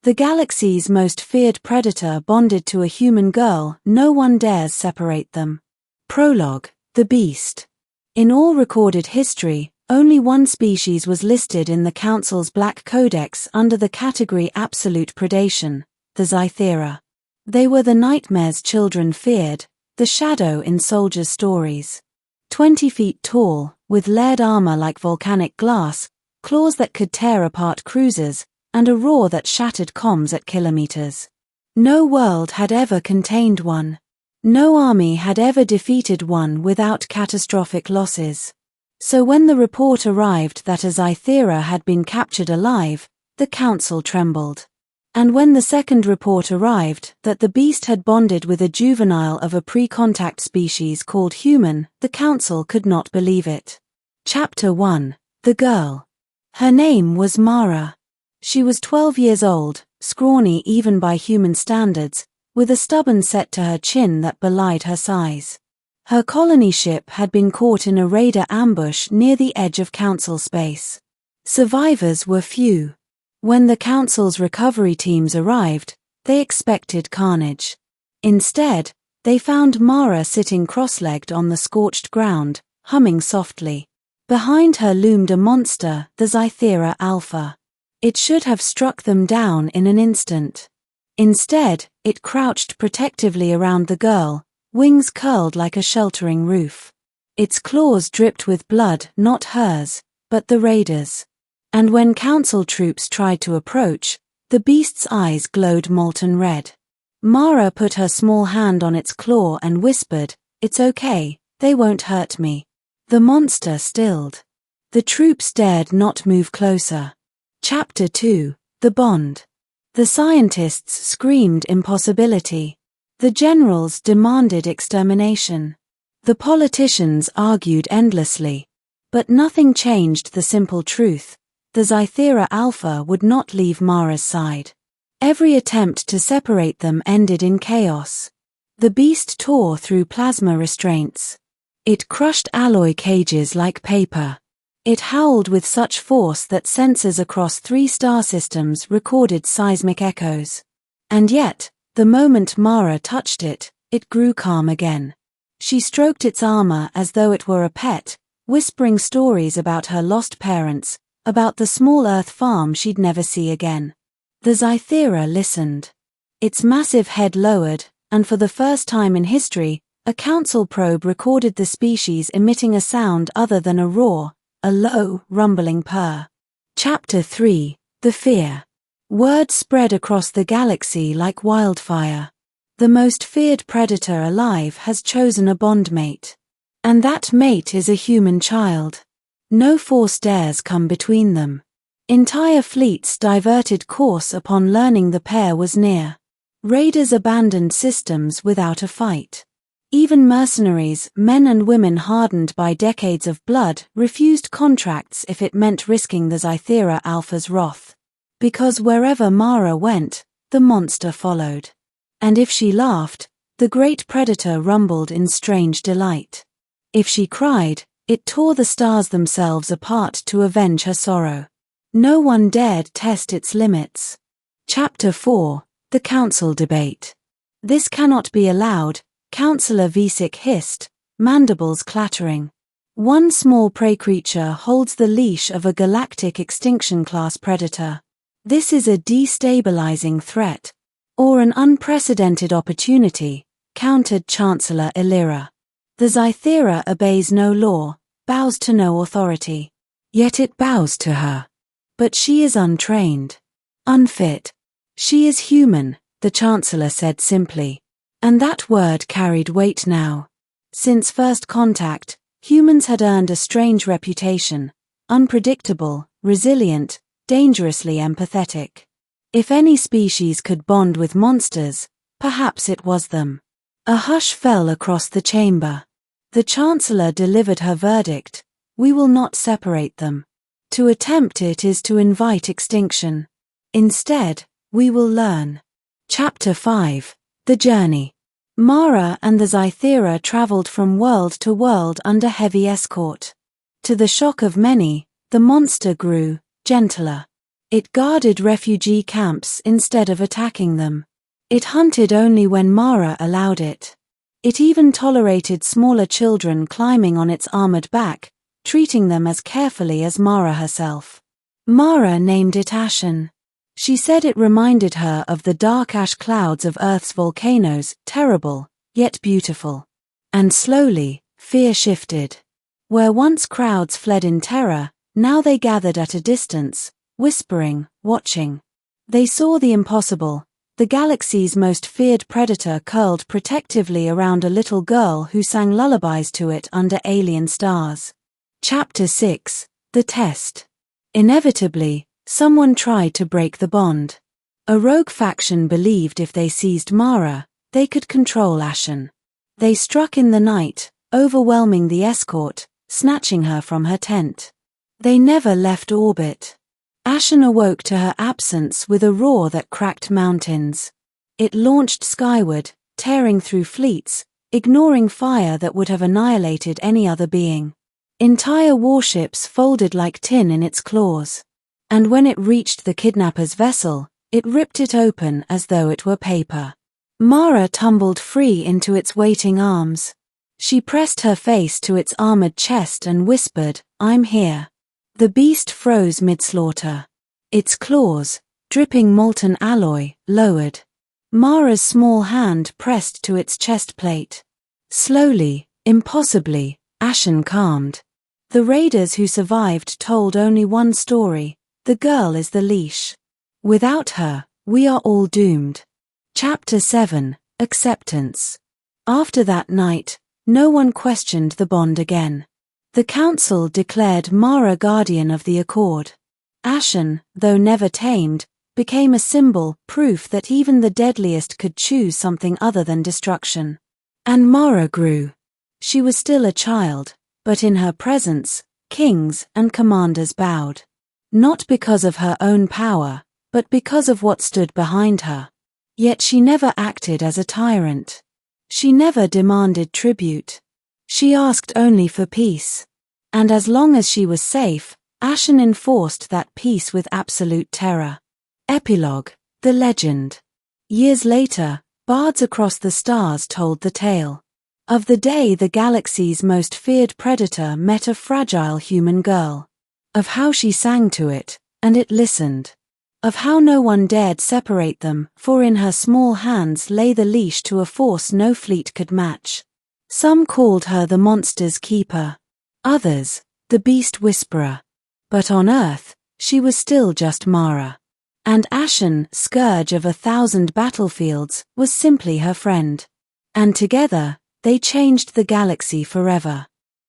The galaxy's most feared predator bonded to a human girl, no one dares separate them. Prologue: The Beast. In all recorded history, only one species was listed in the Council's Black Codex under the category Absolute Predation, the Xythera. They were the nightmares children feared, the shadow in soldiers' stories. 20 feet tall, with layered armor like volcanic glass, claws that could tear apart cruisers, and a roar that shattered comms at kilometers. No world had ever contained one. No army had ever defeated one without catastrophic losses. So when the report arrived that a Xythera had been captured alive, the Council trembled. And when the second report arrived that the beast had bonded with a juvenile of a pre-contact species called human, the Council could not believe it. Chapter 1: The Girl. Her name was Mara. She was 12 years old, scrawny even by human standards, with a stubborn set to her chin that belied her size. Her colony ship had been caught in a raider ambush near the edge of Council space. Survivors were few. When the Council's recovery teams arrived, they expected carnage. Instead, they found Mara sitting cross-legged on the scorched ground, humming softly. Behind her loomed a monster, the Xythera Alpha. It should have struck them down in an instant. Instead, it crouched protectively around the girl, wings curled like a sheltering roof. Its claws dripped with blood, not hers, but the raiders'. And when Council troops tried to approach, the beast's eyes glowed molten red. Mara put her small hand on its claw and whispered, "It's okay, they won't hurt me." The monster stilled. The troops dared not move closer. Chapter 2: The Bond. The scientists screamed impossibility. The generals demanded extermination. The politicians argued endlessly. But nothing changed the simple truth: the Xythera Alpha would not leave Mara's side. Every attempt to separate them ended in chaos. The beast tore through plasma restraints. It crushed alloy cages like paper. It howled with such force that sensors across 3 star systems recorded seismic echoes. And yet, the moment Mara touched it, it grew calm again. She stroked its armor as though it were a pet, whispering stories about her lost parents, about the small Earth farm she'd never see again. The Xythera listened. Its massive head lowered, and for the first time in history, a Council probe recorded the species emitting a sound other than a roar, a low, rumbling purr. Chapter 3: The Fear. Word spread across the galaxy like wildfire. The most feared predator alive has chosen a bondmate. And that mate is a human child. No force dares come between them. Entire fleets diverted course upon learning the pair was near. Raiders abandoned systems without a fight. Even mercenaries, men and women hardened by decades of blood, refused contracts if it meant risking the Xythera Alpha's wrath. Because wherever Mara went, the monster followed. And if she laughed, the great predator rumbled in strange delight. If she cried, it tore the stars themselves apart to avenge her sorrow. No one dared test its limits. Chapter 4: The Council Debate. "This cannot be allowed," Councillor Visick hissed, mandibles clattering. One small prey creature holds the leash of a galactic extinction-class predator. This is a destabilizing threat. Or an unprecedented opportunity, countered Chancellor Xythera. The Xythera obeys no law, bows to no authority. Yet it bows to her. But she is untrained. Unfit. She is human, the Chancellor said simply. And that word carried weight now. Since first contact, humans had earned a strange reputation: unpredictable, resilient, dangerously empathetic. If any species could bond with monsters, perhaps it was them. A hush fell across the chamber. The Chancellor delivered her verdict: "We will not separate them. To attempt it is to invite extinction. Instead, we will learn." Chapter 5: The Journey. Mara and the Xythera traveled from world to world under heavy escort. To the shock of many, the monster grew gentler. It guarded refugee camps instead of attacking them. It hunted only when Mara allowed it. It even tolerated smaller children climbing on its armored back, treating them as carefully as Mara herself. Mara named it Ashen. She said it reminded her of the dark ash clouds of Earth's volcanoes, terrible, yet beautiful. And slowly, fear shifted. Where once crowds fled in terror, now they gathered at a distance, whispering, watching. They saw the impossible. The galaxy's most feared predator curled protectively around a little girl who sang lullabies to it under alien stars. Chapter 6: The Test. Inevitably, someone tried to break the bond. A rogue faction believed if they seized Mara, they could control Ashen. They struck in the night, overwhelming the escort, snatching her from her tent. They never left orbit. Ashen awoke to her absence with a roar that cracked mountains. It launched skyward, tearing through fleets, ignoring fire that would have annihilated any other being. Entire warships folded like tin in its claws. And when it reached the kidnapper's vessel, it ripped it open as though it were paper. Mara tumbled free into its waiting arms. She pressed her face to its armored chest and whispered, "I'm here." The beast froze mid-slaughter. Its claws, dripping molten alloy, lowered. Mara's small hand pressed to its chest plate. Slowly, impossibly, Ashen calmed. The raiders who survived told only one story: the girl is the leash. Without her, we are all doomed. Chapter 7: Acceptance. After that night, no one questioned the bond again. The council declared Mara guardian of the accord. Ashen, though never tamed, became a symbol, proof that even the deadliest could choose something other than destruction. And Mara grew. She was still a child, but in her presence, kings and commanders bowed. Not because of her own power, but because of what stood behind her. Yet she never acted as a tyrant. She never demanded tribute. She asked only for peace. And as long as she was safe, Ashen enforced that peace with absolute terror. Epilogue: The Legend. Years later, bards across the stars told the tale of the day the galaxy's most feared predator met a fragile human girl. Of how she sang to it, and it listened. Of how no one dared separate them, for in her small hands lay the leash to a force no fleet could match. Some called her the monster's keeper. Others, the beast whisperer. But on Earth, she was still just Mara. And Ashen, scourge of 1,000 battlefields, was simply her friend. And together, they changed the galaxy forever.